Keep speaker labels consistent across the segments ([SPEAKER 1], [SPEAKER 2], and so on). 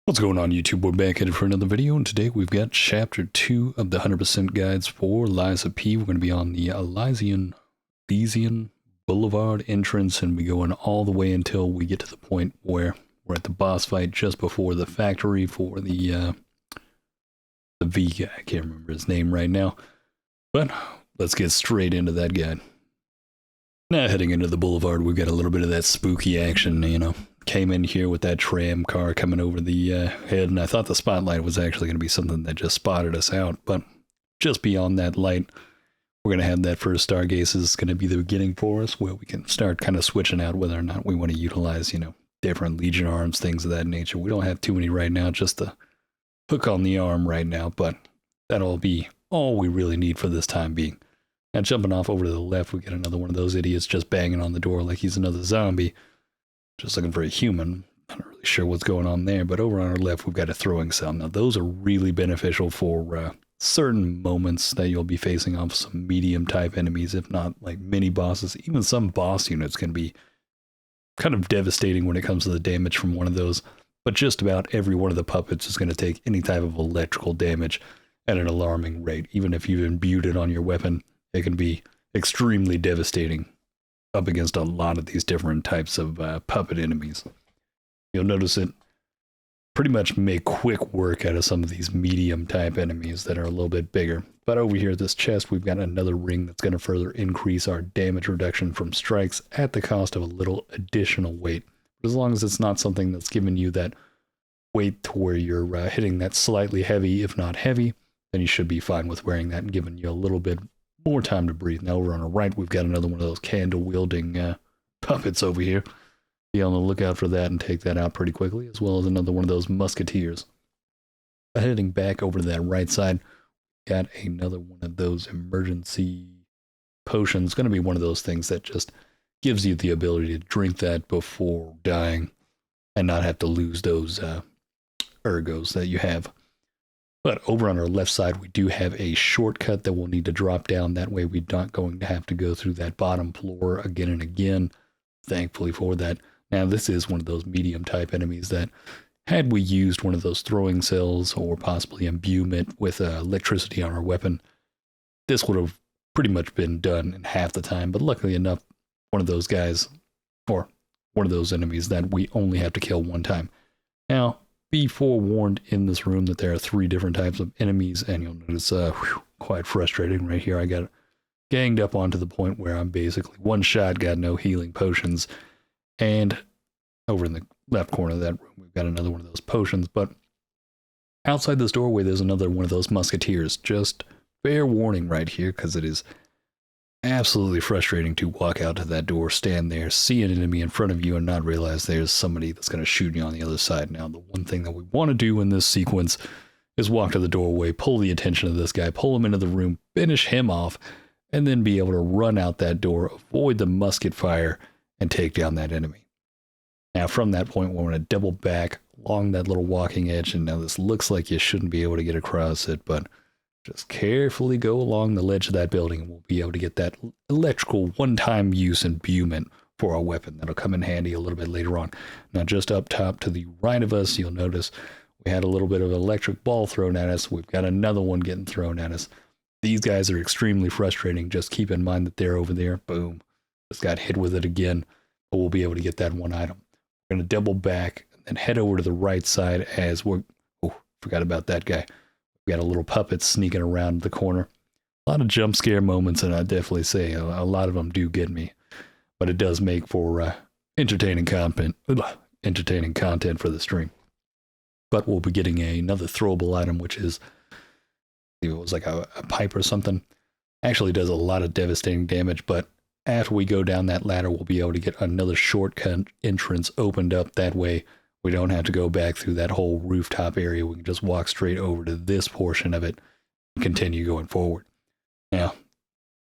[SPEAKER 1] What's going on, YouTube? We're back at it for another video, and today we've got Chapter 2 of the 100% Guides for Liza P. We're going to be on the Elysion Boulevard entrance, and we're going all the way until we get to the point where we're at the boss fight just before the factory for the V guy. I can't remember his name right now, but let's get straight into that guide. Now, heading into the boulevard, we've got a little bit of that spooky action, Came in here with that tram car coming over the head, and I thought the spotlight was actually going to be something that just spotted us out, but just beyond that light, we're going to have that first stargaze is going to be the beginning for us, where we can start kind of switching out whether or not we want to utilize, different Legion arms, things of that nature. We don't have too many right now, just the hook on the arm right now, but that'll be all we really need for this time being. Now, jumping off over to the left, we get another one of those idiots just banging on the door like he's another zombie. Just looking for a human. I'm not really sure what's going on there, but over on our left, we've got a throwing cell. Now, those are really beneficial for certain moments that you'll be facing off some medium-type enemies, if not like mini-bosses. Even some boss units can be kind of devastating when it comes to the damage from one of those, but just about every one of the puppets is going to take any type of electrical damage at an alarming rate. Even if you've imbued it on your weapon, it can be extremely devastating up against a lot of these different types of puppet enemies. You'll notice it pretty much make quick work out of some of these medium type enemies that are a little bit bigger. But over here at this chest, we've got another ring that's going to further increase our damage reduction from strikes at the cost of a little additional weight. But as long as it's not something that's giving you that weight to where you're hitting that slightly heavy, if not heavy, then you should be fine with wearing that and giving you a little bit more time to breathe. Now over on our right, we've got another one of those candle-wielding puppets over here. Be on the lookout for that and take that out pretty quickly, as well as another one of those musketeers. Heading back over to that right side, got another one of those emergency potions. Going to be one of those things that just gives you the ability to drink that before dying and not have to lose those ergos that you have. But over on our left side, we do have a shortcut that we'll need to drop down. That way we're not going to have to go through that bottom floor again and again, thankfully for that. Now, this is one of those medium type enemies that, had we used one of those throwing cells or possibly imbuement with electricity on our weapon, this would have pretty much been done in half the time. But luckily enough, one of those guys, or one of those enemies that we only have to kill one time. Now, be forewarned in this room that there are 3 different types of enemies, and you'll notice quite frustrating right here. I got ganged up onto the point where I'm basically one shot, got no healing potions, and over in the left corner of that room, we've got another one of those potions, but outside this doorway, there's another one of those musketeers. Just fair warning right here, because it is absolutely frustrating to walk out to that door, stand there, see an enemy in front of you, and not realize there's somebody that's going to shoot you on the other side. Now, the one thing that we want to do in this sequence is walk to the doorway, pull the attention of this guy, pull him into the room, finish him off, and then be able to run out that door, avoid the musket fire, and take down that enemy. Now, from that point, we're going to double back along that little walking edge, and now this looks like you shouldn't be able to get across it, but just carefully go along the ledge of that building, and we'll be able to get that electrical one-time use imbuement for our weapon. That'll come in handy a little bit later on. Now, just up top to the right of us, you'll notice we had a little bit of an electric ball thrown at us. We've got another one getting thrown at us. These guys are extremely frustrating. Just keep in mind that they're over there. Boom. Just got hit with it again, but we'll be able to get that one item. We're going to double back and then head over to the right side as we're... Oh, forgot about that guy. We got a little puppet sneaking around the corner. A lot of jump scare moments, and I definitely say a lot of them do get me. But it does make for entertaining content for the stream. But we'll be getting another throwable item, which is, I believe it was like a pipe or something. Actually does a lot of devastating damage, but after we go down that ladder, we'll be able to get another shortcut entrance opened up. That way, we don't have to go back through that whole rooftop area. We can just walk straight over to this portion of it and continue going forward. Now,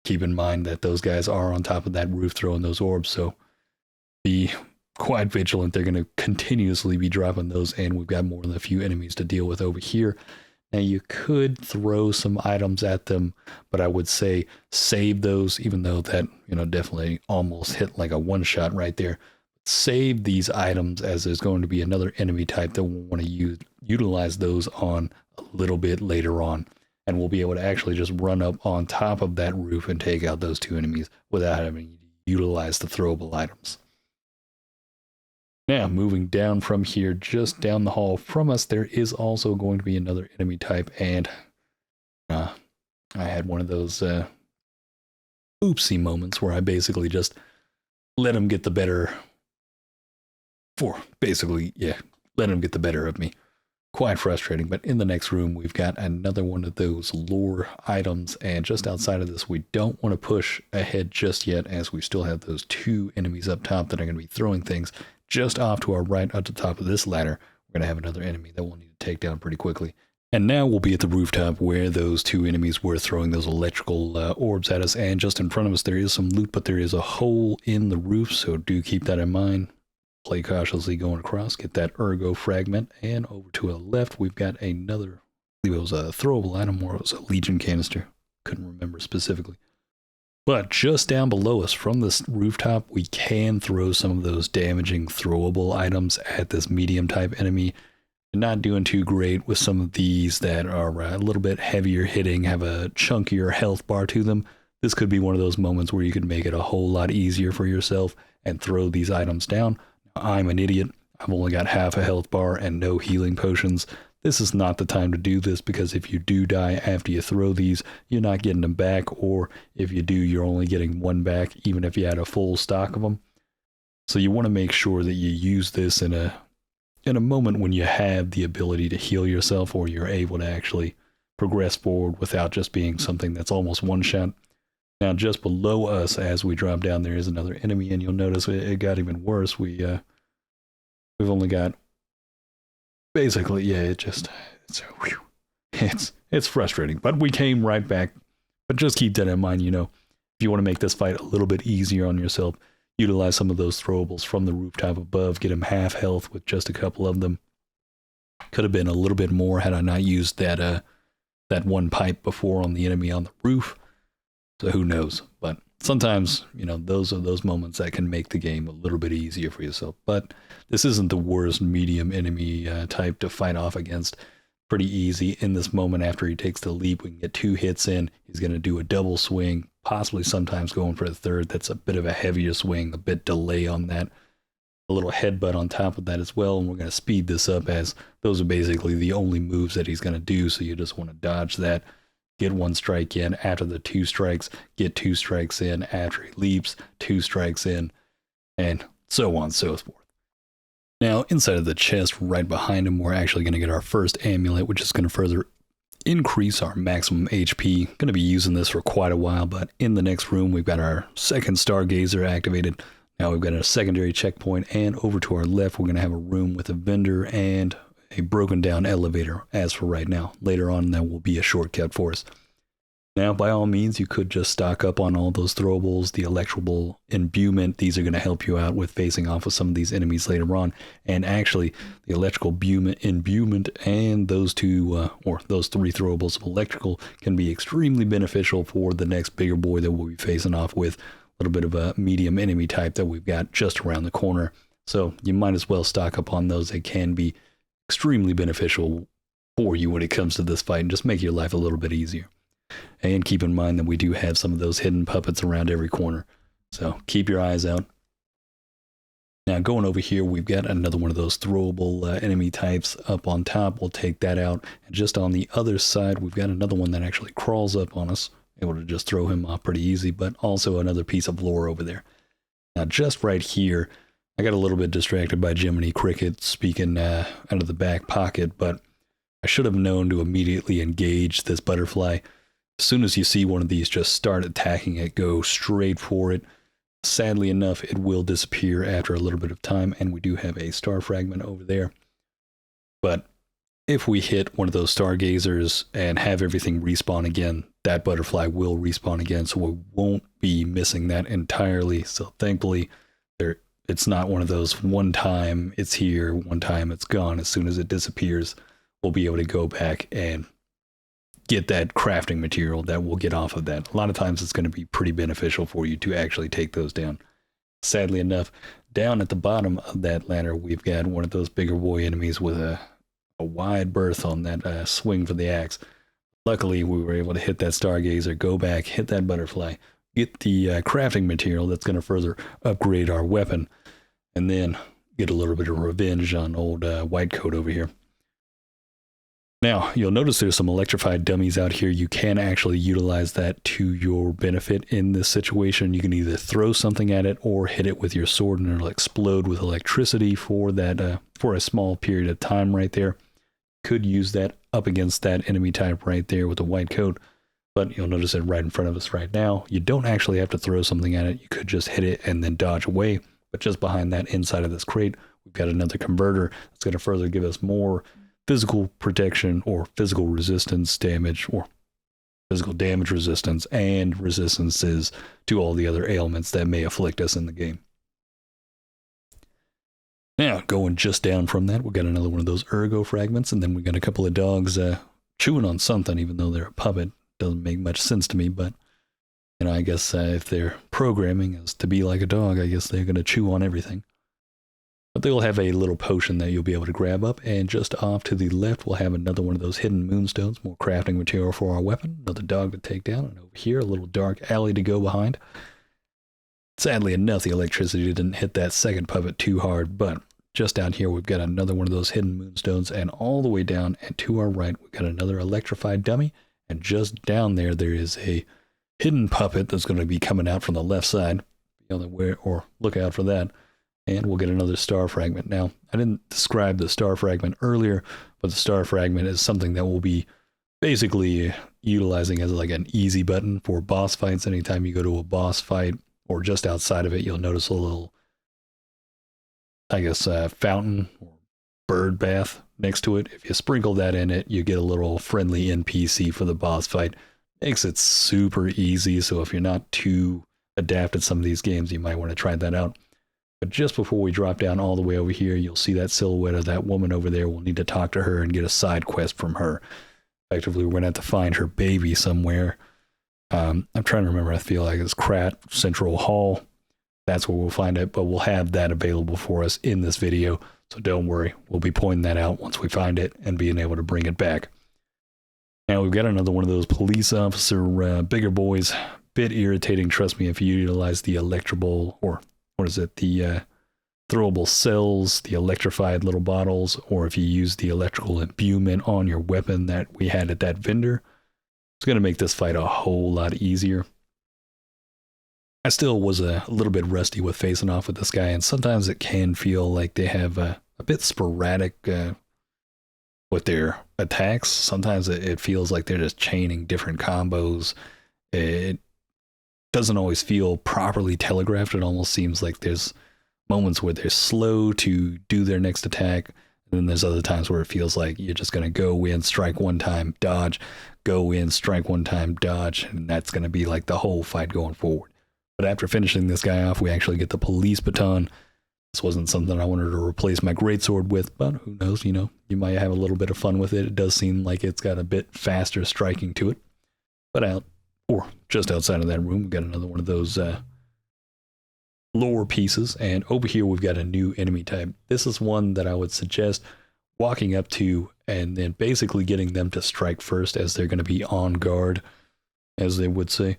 [SPEAKER 1] keep in mind that those guys are on top of that roof throwing those orbs, so be quite vigilant. They're going to continuously be dropping those, and we've got more than a few enemies to deal with over here. Now, you could throw some items at them, but I would say save those, even though that, definitely almost hit like a one-shot right there. Save these items, as there's going to be another enemy type that we'll want to utilize those on a little bit later on. And we'll be able to actually just run up on top of that roof and take out those 2 enemies without having to utilize the throwable items. Now, moving down from here, just down the hall from us, there is also going to be another enemy type, and I had one of those oopsie moments where I basically just let him get the better let him get the better of me. Quite frustrating, but in the next room, we've got another one of those lore items, and just outside of this, we don't want to push ahead just yet, as we still have those 2 enemies up top that are going to be throwing things. Just off to our right at the top of this ladder, we're going to have another enemy that we'll need to take down pretty quickly. And now we'll be at the rooftop where those 2 enemies were throwing those electrical orbs at us, and just in front of us there is some loot, but there is a hole in the roof, so do keep that in mind. Play cautiously going across, get that ergo fragment, and over to the left we've got another, I believe it was a throwable item, or it was a Legion canister, couldn't remember specifically. But just down below us from this rooftop, we can throw some of those damaging throwable items at this medium type enemy. Not doing too great with some of these that are a little bit heavier hitting, have a chunkier health bar to them. This could be one of those moments where you could make it a whole lot easier for yourself and throw these items down. I'm an idiot. I've only got half a health bar and no healing potions. This is not the time to do this, because if you do die after you throw these, you're not getting them back, or if you do, you're only getting 1 back, even if you had a full stock of them. So you want to make sure that you use this in a moment when you have the ability to heal yourself, or you're able to actually progress forward without just being something that's almost one shot. Now, just below us, as we drop down, there is another enemy, and you'll notice it got even worse. We've only got basically, it's frustrating, but we came right back. But just keep that in mind, if you want to make this fight a little bit easier on yourself, utilize some of those throwables from the rooftop above, get him half health with just a couple of them. Could have been a little bit more had I not used that 1 pipe before on the enemy on the roof. So who knows? But sometimes, those are those moments that can make the game a little bit easier for yourself. But this isn't the worst medium enemy type to fight off against. Pretty easy in this moment. After he takes the leap, we can get 2 hits in. He's going to do a double swing, possibly sometimes going for a third. That's a bit of a heavier swing, a bit delay on that. A little headbutt on top of that as well, and we're going to speed this up, as those are basically the only moves that he's going to do, so you just want to dodge that. Get 1 strike in after the 2 strikes, get 2 strikes in after he leaps, 2 strikes in, and so on and so forth. Now, inside of the chest right behind him, we're actually going to get our first amulet, which is going to further increase our maximum HP. Going to be using this for quite a while, but in the next room, we've got our second stargazer activated. Now we've got a secondary checkpoint, and over to our left, we're going to have a room with a vendor and a broken down elevator, as for right now. Later on, that will be a shortcut for us. Now, by all means, you could just stock up on all those throwables, the electrical imbuement. These are going to help you out with facing off with some of these enemies later on. And actually, the electrical imbuement and those 2, or those 3 throwables of electrical can be extremely beneficial for the next bigger boy that we'll be facing off with. A little bit of a medium enemy type that we've got just around the corner. So you might as well stock up on those. They can be extremely beneficial for you when it comes to this fight and just make your life a little bit easier. And keep in mind that we do have some of those hidden puppets around every corner, so keep your eyes out. Now going over here, we've got another one of those throwable enemy types up on top. We'll take that out, and just on the other side we've got another one that actually crawls up on us, able to just throw him off pretty easy, but also another piece of lore over there. Now just right here, I got a little bit distracted by Jiminy Cricket speaking out of the back pocket, but I should have known to immediately engage this butterfly. As soon as you see one of these, just start attacking it, go straight for it. Sadly enough, it will disappear after a little bit of time, and we do have a star fragment over there. But if we hit one of those stargazers and have everything respawn again, that butterfly will respawn again, so we won't be missing that entirely. So thankfully, it's not one of those one time it's here, one time it's gone. As soon as it disappears, we'll be able to go back and get that crafting material that we'll get off of that. A lot of times it's going to be pretty beneficial for you to actually take those down. Sadly enough, down at the bottom of that ladder, we've got one of those bigger boy enemies with a a wide berth on that swing for the axe. Luckily, we were able to hit that stargazer, go back, hit that butterfly, get the crafting material that's going to further upgrade our weapon, and then get a little bit of revenge on old white coat over here. Now, you'll notice there's some electrified dummies out here. You can actually utilize that to your benefit in this situation. You can either throw something at it or hit it with your sword and it'll explode with electricity for that for a small period of time right there. Could use that up against that enemy type right there with the white coat, but you'll notice it right in front of us right now. You don't actually have to throw something at it. You could just hit it and then dodge away, but just behind that inside of this crate, we've got another converter that's going to further give us more physical protection or physical resistance damage or physical damage resistance and resistances to all the other ailments that may afflict us in the game. Now, going just down from that, we got another one of those ergo fragments, and then we got a couple of dogs chewing on something, even though they're a puppet. Doesn't make much sense to me, but, you know, I guess if their programming is to be like a dog, I guess they're going to chew on everything. But they'll have a little potion that you'll be able to grab up, and just off to the left, we'll have another one of those hidden moonstones, more crafting material for our weapon, another dog to take down, and over here, a little dark alley to go behind. Sadly enough, the electricity didn't hit that second puppet too hard, but just down here, we've got another one of those hidden moonstones, and all the way down and to our right, we've got another electrified dummy, and just down there, there is a hidden puppet that's going to be coming out from the left side. Be on the way, or look out for that, and we'll get another star fragment. Now, I didn't describe the star fragment earlier, but the star fragment is something that we'll be basically utilizing as like an easy button for boss fights. Anytime you go to a boss fight, or just outside of it, you'll notice a little, I guess, fountain or bird bath next to it. If you sprinkle that in it, you get a little friendly NPC for the boss fight. Makes it super easy, so if you're not too adept at some of these games, you might want to try that out. But just before we drop down all the way over here, you'll see that silhouette of that woman over there. We'll need to talk to her and get a side quest from her. Effectively, we're going to have to find her baby somewhere. I'm trying to remember. I feel like it's Krat Central Hall. That's where we'll find it, but we'll have that available for us in this video, so don't worry. We'll be pointing that out once we find it and being able to bring it back. Now, we've got another one of those police officer bigger boys. Bit irritating, trust me, if you utilize the electrical, or what is it, the throwable cells, the electrified little bottles, or if you use the electrical imbuement on your weapon that we had at that vendor. It's going to make this fight a whole lot easier. I still was a little bit rusty with facing off with this guy, and sometimes it can feel like they have a bit sporadic with their attacks. Sometimes it feels like they're just chaining different combos. It doesn't always feel properly telegraphed. It almost seems like there's moments where they're slow to do their next attack, and then there's other times where it feels like you're just going to go in, strike one time, dodge, go in, strike one time, dodge, and that's going to be like the whole fight going forward. But after finishing this guy off, we actually get the police baton. This wasn't something I wanted to replace my greatsword with, but who knows, you know, you might have a little bit of fun with it. It does seem like it's got a bit faster striking to it. But just outside of that room, we've got another one of those lore pieces, and over here we've got a new enemy type. This is one that I would suggest walking up to and then basically getting them to strike first, as they're going to be on guard, as they would say.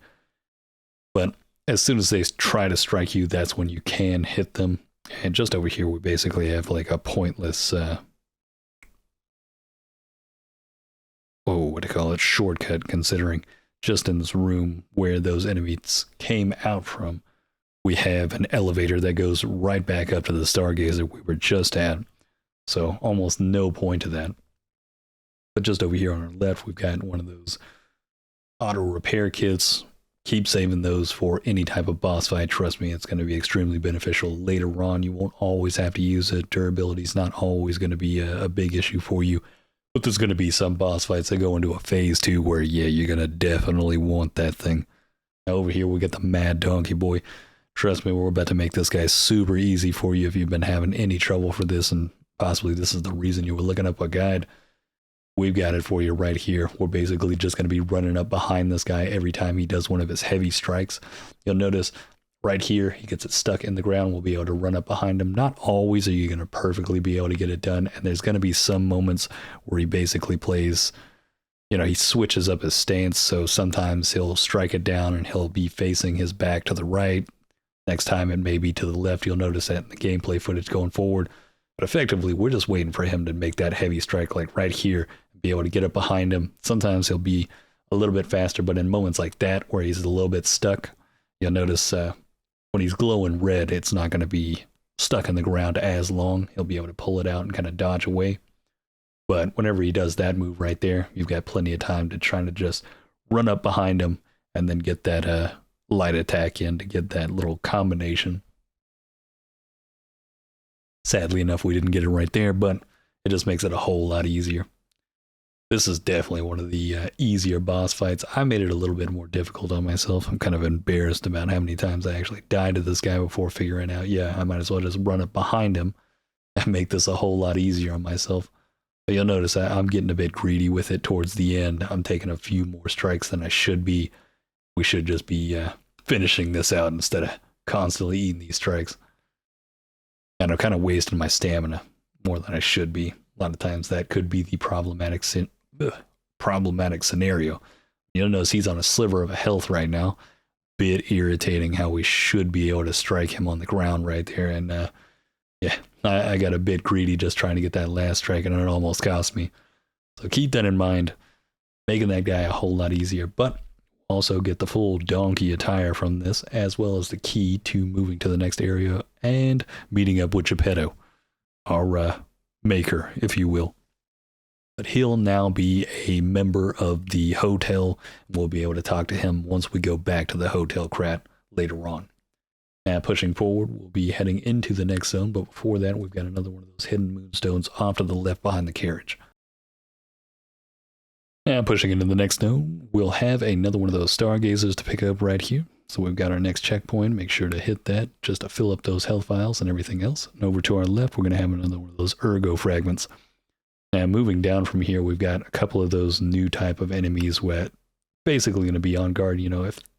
[SPEAKER 1] But as soon as they try to strike you, that's when you can hit them. And just over here, we basically have like a pointless, shortcut, considering just in this room where those enemies came out from, we have an elevator that goes right back up to the Stargazer we were just at. So almost no point to that. But just over here on our left, we've got one of those auto repair kits. Keep saving those for any type of boss fight. Trust me, it's going to be extremely beneficial later on. You won't always have to use it. Durability is not always going to be a big issue for you. But there's going to be some boss fights that go into a phase 2 where, yeah, you're going to definitely want that thing. Now over here, we get the Mad Donkey Boy. Trust me, we're about to make this guy super easy for you if you've been having any trouble for this, and possibly this is the reason you were looking up a guide. We've got it for you right here. We're basically just going to be running up behind this guy every time he does one of his heavy strikes. You'll notice right here, he gets it stuck in the ground. We'll be able to run up behind him. Not always are you going to perfectly be able to get it done. And there's going to be some moments where he basically plays, he switches up his stance. So sometimes he'll strike it down and he'll be facing his back to the right. Next time it may be to the left. You'll notice that in the gameplay footage going forward. But effectively, we're just waiting for him to make that heavy strike like right here and be able to get up behind him. Sometimes he'll be a little bit faster, but in moments like that where he's a little bit stuck, you'll notice when he's glowing red, it's not going to be stuck in the ground as long. He'll be able to pull it out and kind of dodge away. But whenever he does that move right there, you've got plenty of time to try to just run up behind him and then get that light attack in to get that little combination. Sadly enough, we didn't get it right there, but it just makes it a whole lot easier. This is definitely one of the easier boss fights. I made it a little bit more difficult on myself. I'm kind of embarrassed about how many times I actually died to this guy before figuring out, I might as well just run up behind him and make this a whole lot easier on myself. But you'll notice I'm getting a bit greedy with it towards the end. I'm taking a few more strikes than I should be. We should just be finishing this out instead of constantly eating these strikes. And I'm kind of wasting my stamina more than I should be. A lot of times that could be the problematic scenario. You'll notice he's on a sliver of a health right now. Bit irritating how we should be able to strike him on the ground right there. And I got a bit greedy just trying to get that last strike, and it almost cost me. So keep that in mind. Making that guy a whole lot easier, but also get the full donkey attire from this, as well as the key to moving to the next area and meeting up with Geppetto, our maker, if you will. But he'll now be a member of the hotel. We'll be able to talk to him once we go back to the Hotel Krat later on. Now, pushing forward, we'll be heading into the next zone, but before that, we've got another one of those hidden moonstones off to the left behind the carriage. Now, pushing into the next zone, we'll have another one of those stargazers to pick up right here. So we've got our next checkpoint. Make sure to hit that just to fill up those health vials and everything else. And over to our left, we're going to have another one of those ergo fragments. Now, moving down from here, we've got a couple of those new type of enemies where basically going to be on guard.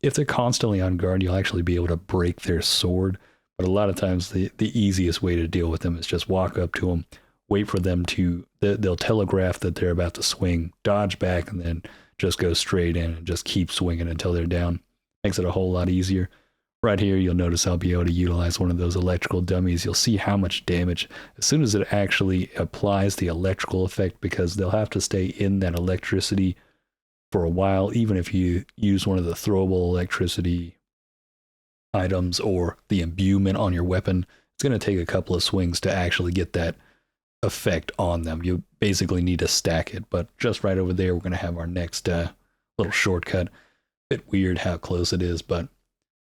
[SPEAKER 1] If they're constantly on guard, you'll actually be able to break their sword. But a lot of times, the easiest way to deal with them is just walk up to them, wait for them to, they'll telegraph that they're about to swing, dodge back, and then just go straight in and just keep swinging until they're down. Makes it a whole lot easier. Right here, you'll notice I'll be able to utilize one of those electrical dummies. You'll see how much damage as soon as it actually applies the electrical effect, because they'll have to stay in that electricity for a while, even if you use one of the throwable electricity items or the imbuement on your weapon. It's going to take a couple of swings to actually get that effect on them. You basically need to stack it, but just right over there, we're going to have our next little shortcut. Bit weird how close it is, but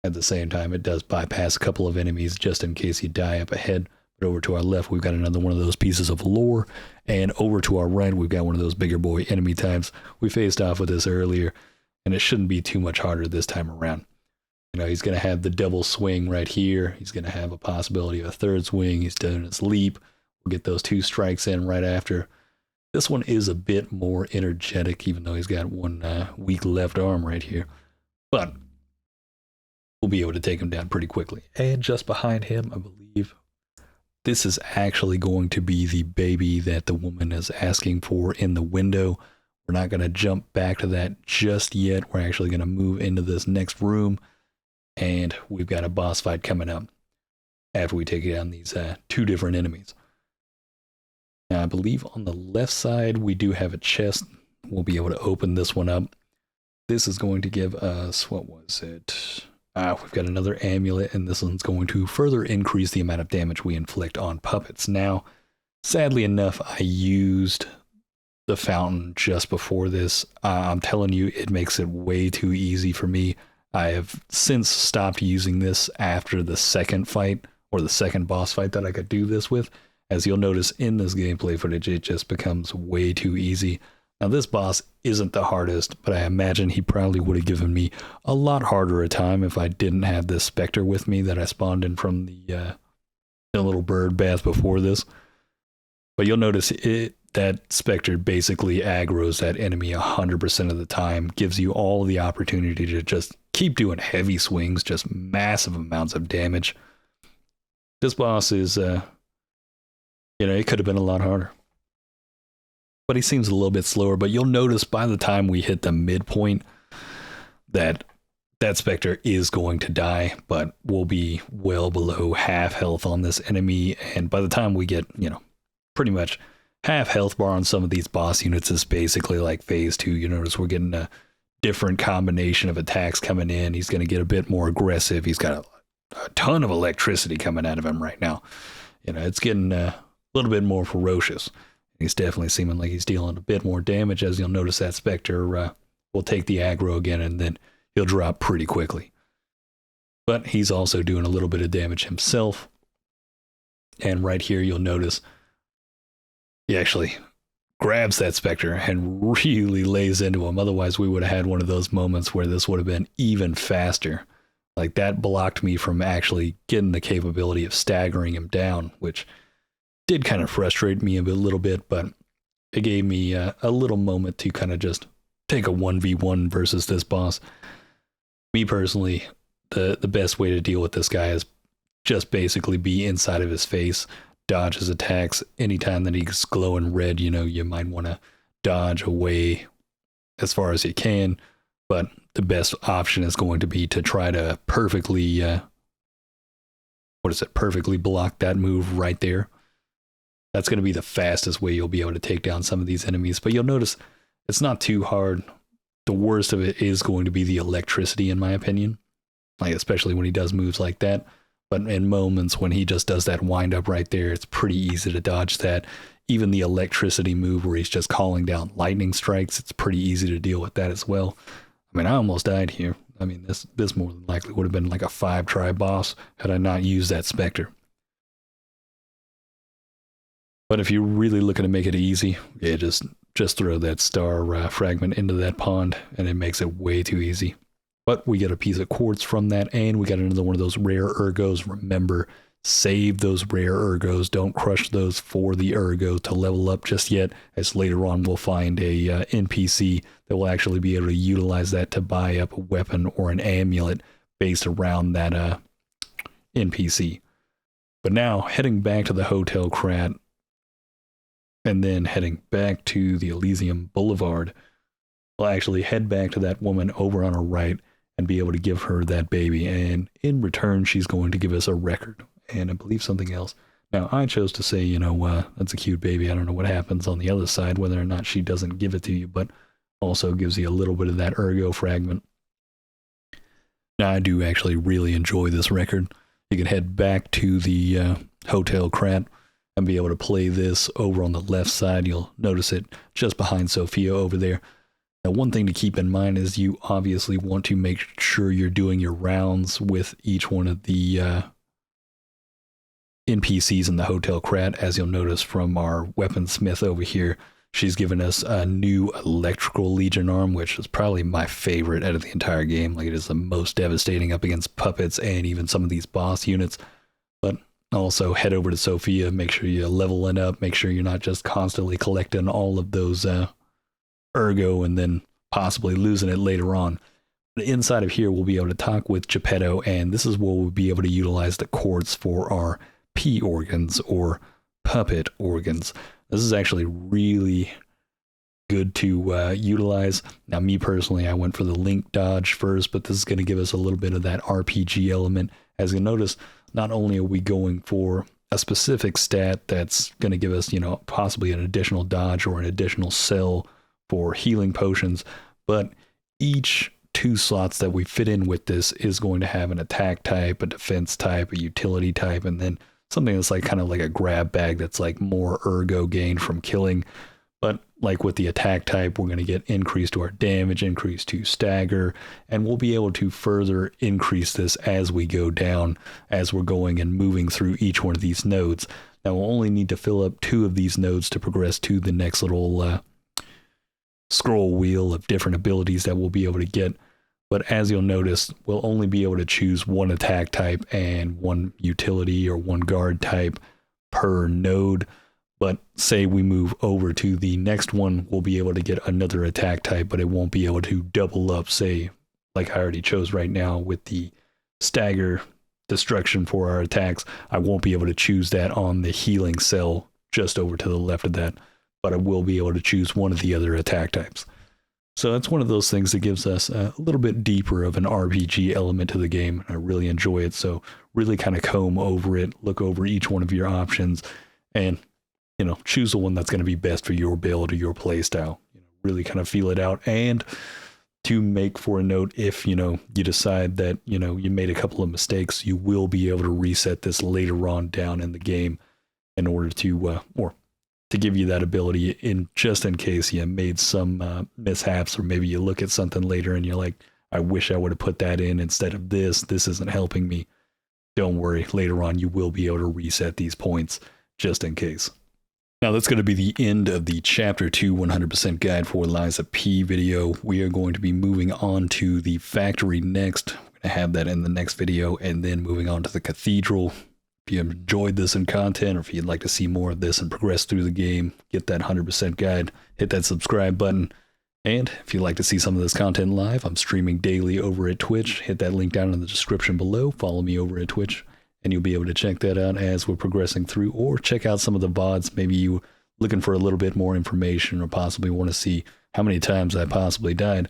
[SPEAKER 1] at the same time, it does bypass a couple of enemies just in case you die up ahead. But over to our left, we've got another one of those pieces of lore, and over to our right, we've got one of those bigger boy enemy types. We faced off with this earlier, and it shouldn't be too much harder this time around. He's going to have the double swing right here. He's going to have a possibility of a third swing. He's doing his leap. We'll get those two strikes in right after. This one is a bit more energetic, even though he's got one weak left arm right here. But we'll be able to take him down pretty quickly. And just behind him, I believe, this is actually going to be the baby that the woman is asking for in the window. We're not going to jump back to that just yet. We're actually going to move into this next room, and we've got a boss fight coming up after we take down these two different enemies. Now, I believe on the left side, we do have a chest. We'll be able to open this one up. This is going to give us, what was it? We've got another amulet, and this one's going to further increase the amount of damage we inflict on puppets. Now, sadly enough, I used the fountain just before this. I'm telling you, it makes it way too easy for me. I have since stopped using this after the second fight, or the second boss fight that I could do this with. As you'll notice in this gameplay footage, it just becomes way too easy. Now, this boss isn't the hardest, but I imagine he probably would have given me a lot harder a time if I didn't have this specter with me that I spawned in from the little bird bath before this. But you'll notice that Spectre basically aggroes that enemy 100% of the time, gives you all the opportunity to just keep doing heavy swings, just massive amounts of damage. This boss is, it could have been a lot harder. But he seems a little bit slower, but you'll notice by the time we hit the midpoint that Spectre is going to die, but we'll be well below half health on this enemy, and by the time we get, pretty much half health bar on some of these boss units is basically like phase 2. You notice we're getting a different combination of attacks coming in. He's going to get a bit more aggressive. He's got a ton of electricity coming out of him right now. It's getting a little bit more ferocious. He's definitely seeming like he's dealing a bit more damage, as you'll notice that Spectre will take the aggro again, and then he'll drop pretty quickly. But he's also doing a little bit of damage himself. And right here you'll notice he actually grabs that Spectre and really lays into him. Otherwise we would have had one of those moments where this would have been even faster. Like, that blocked me from actually getting the capability of staggering him down, which did kind of frustrate me a little bit, but it gave me a little moment to kind of just take a 1v1 versus this boss. Me personally, the best way to deal with this guy is just basically be inside of his face, dodge his attacks. Anytime that he's glowing red, you might want to dodge away as far as you can, but the best option is going to be to try to perfectly block that move right there. That's going to be the fastest way you'll be able to take down some of these enemies. But you'll notice it's not too hard. The worst of it is going to be the electricity, in my opinion. Like, especially when he does moves like that. But in moments when he just does that wind up right there, it's pretty easy to dodge that. Even the electricity move where he's just calling down lightning strikes, it's pretty easy to deal with that as well. I mean, I almost died here. I mean, this more than likely would have been like a 5-try boss had I not used that Spectre. But if you're really looking to make it easy, yeah, just throw that star fragment into that pond, and it makes it way too easy. But we get a piece of quartz from that, and we got another one of those rare ergos. Remember, save those rare ergos. Don't crush those for the ergo to level up just yet, as later on we'll find a NPC that will actually be able to utilize that to buy up a weapon or an amulet based around that NPC. But now, heading back to the Hotel Krat, and then heading back to the Elysion Boulevard, we'll actually head back to that woman over on our right and be able to give her that baby. And in return, she's going to give us a record and I believe something else. Now, I chose to say, that's a cute baby. I don't know what happens on the other side, whether or not she doesn't give it to you, but also gives you a little bit of that ergo fragment. Now, I do actually really enjoy this record. You can head back to the Hotel Krat and be able to play this over on the left side. You'll notice it just behind Sophia over there. Now, one thing to keep in mind is you obviously want to make sure you're doing your rounds with each one of the NPCs in the Hotel Krat. As you'll notice from our weaponsmith over here, she's given us a new electrical legion arm, which is probably my favorite out of the entire game. Like, it is the most devastating up against puppets and even some of these boss units. But also head over to Sophia, make sure you level it up, make sure you're not just constantly collecting all of those ergo and then possibly losing it later on. But inside of here, we'll be able to talk with Geppetto, and this is where we'll be able to utilize the quartz for our P organs or puppet organs. This is actually really good to utilize. Now, me personally, I went for the link dodge first, but this is going to give us a little bit of that RPG element. As you'll notice, not only are we going for a specific stat that's going to give us, possibly an additional dodge or an additional cell for healing potions, but each 2 slots that we fit in with this is going to have an attack type, a defense type, a utility type, and then something that's like kind of like a grab bag that's like more ergo gain from killing. But like with the attack type, we're going to get increase to our damage, increase to stagger, and we'll be able to further increase this as we go down, as we're going and moving through each one of these nodes. Now, we'll only need to fill up 2 of these nodes to progress to the next little scroll wheel of different abilities that we'll be able to get. But as you'll notice, we'll only be able to choose 1 attack type and 1 utility or 1 guard type per node. But say we move over to the next one, we'll be able to get another attack type, but it won't be able to double up, say, like I already chose right now with the stagger destruction for our attacks. I won't be able to choose that on the healing cell just over to the left of that, but I will be able to choose one of the other attack types. So that's one of those things that gives us a little bit deeper of an RPG element to the game. I really enjoy it. So really kind of comb over it, look over each one of your options, and choose the one that's going to be best for your build or your play style. Really kind of feel it out. And to make for a note, if you decide that you made a couple of mistakes, you will be able to reset this later on down in the game in order to or to give you that ability in just in case you made some mishaps, or maybe you look at something later and you're like, I wish I would have put that in instead of this. This isn't helping me. Don't worry, later on you will be able to reset these points just in case. Now that's going to be the end of the Chapter 2 100% Guide for Liza P video. We are going to be moving on to the factory next. We're going to have that in the next video, and then moving on to the cathedral. If you enjoyed this in content, or if you'd like to see more of this and progress through the game, get that 100% guide, hit that subscribe button. And if you'd like to see some of this content live, I'm streaming daily over at Twitch. Hit that link down in the description below. Follow me over at Twitch, and you'll be able to check that out as we're progressing through, or check out some of the VODs. Maybe you looking for a little bit more information, or possibly want to see how many times I possibly died.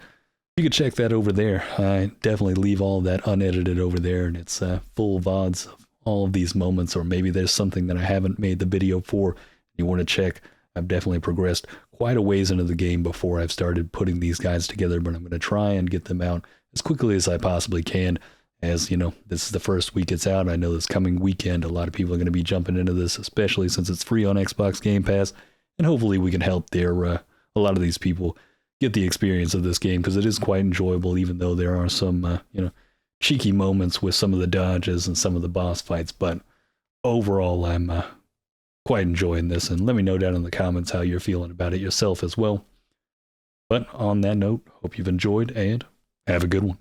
[SPEAKER 1] You can check that over there. I definitely leave all of that unedited over there, and it's full VODs of all of these moments. Or maybe there's something that I haven't made the video for you want to check. I've definitely progressed quite a ways into the game before I've started putting these guys together, but I'm going to try and get them out as quickly as I possibly can. As this is the first week it's out. I know this coming weekend a lot of people are going to be jumping into this, especially since it's free on Xbox Game Pass, and hopefully we can help a lot of these people get the experience of this game, because it is quite enjoyable, even though there are some cheeky moments with some of the dodges and some of the boss fights. But overall, I'm quite enjoying this, and let me know down in the comments how you're feeling about it yourself as well. But on that note, hope you've enjoyed, and have a good one.